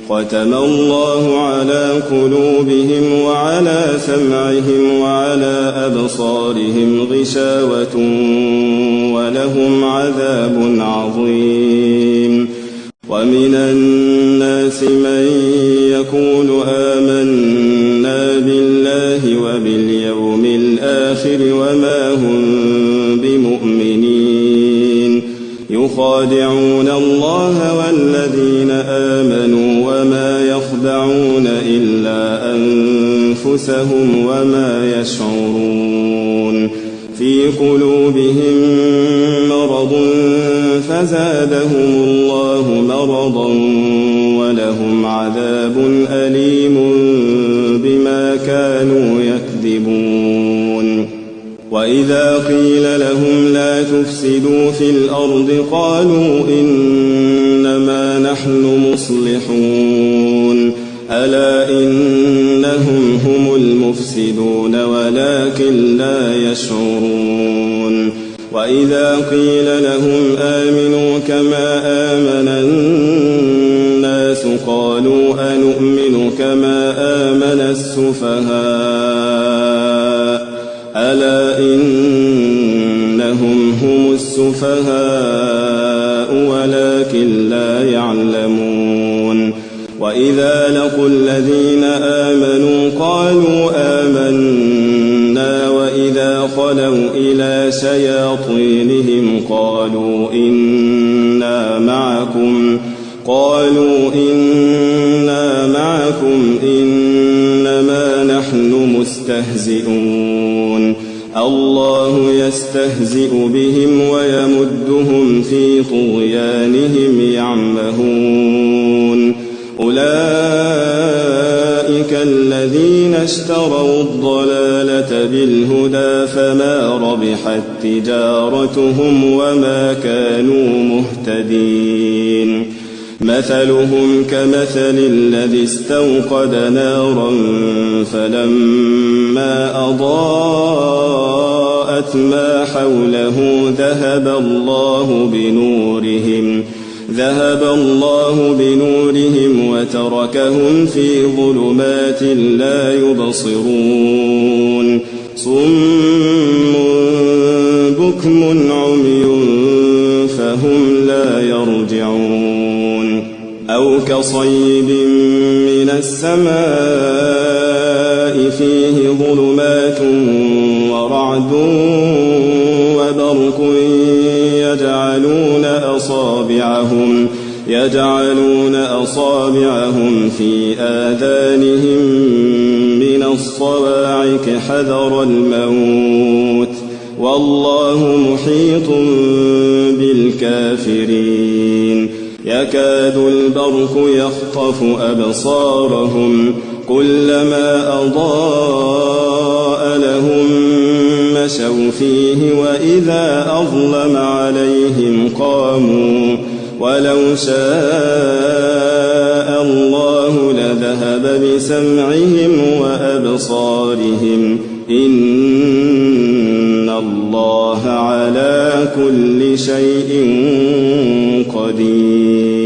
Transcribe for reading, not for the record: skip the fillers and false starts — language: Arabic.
ختم الله على قلوبهم وعلى سمعهم وعلى أبصارهم غشاوة ولهم عذاب عظيم. ومن الناس من يقول آمنا بالله وباليوم الآخر وما هم بمؤمنين يخادعون الله والذين آمنوا وما يخدعون إلا أنفسهم وما يشعرون. في قلوبهم مرض فزادهم الله مرضا ولهم عذاب أليم بما كانوا يكذبون. وإذا قيل لهم لا تفسدوا في الأرض قالوا إنما نحن مصلحون ألا إنهم هم المفسدون ولكن لا يشعرون. وإذا قيل لهم آمنوا كما آمن الناس قالوا أنؤمن كما آمن السفهاء ألا إنهم هم السفهاء ولكن لا يعلمون. وإذا لقوا الذين آمنوا قالوا آمنا وإذا خلوا إلى شياطينهم قالوا إنا معكم إنما نحن مستهزئون. الله يستهزئ بهم ويمدهم في طغيانهم يعمهون. أولئك الذين اشتروا الضلالة بالهدى فما ربحت تجارتهم وما كانوا مهتدين. مثلهم كمثل الذي استوقد نارا فلما أضاءت ما حوله ذهب الله بنورهم وتركهم في ظلمات لا يبصرون. صم بكم عمي فهم لا يرجعون. أو كصيب من السماء فيه ظلمات ورعد وبرق يجعلون أصابعهم في آذانهم من الصواعق حذر الموت والله محيط بالكافرين. يكاد البرق يخطف أبصارهم كلما أضاء لهم مشوا فيه وإذا أظلم عليهم قاموا ولو شاء الله لذهب بسمعهم وأبصارهم إن الله على كل شيء قدير.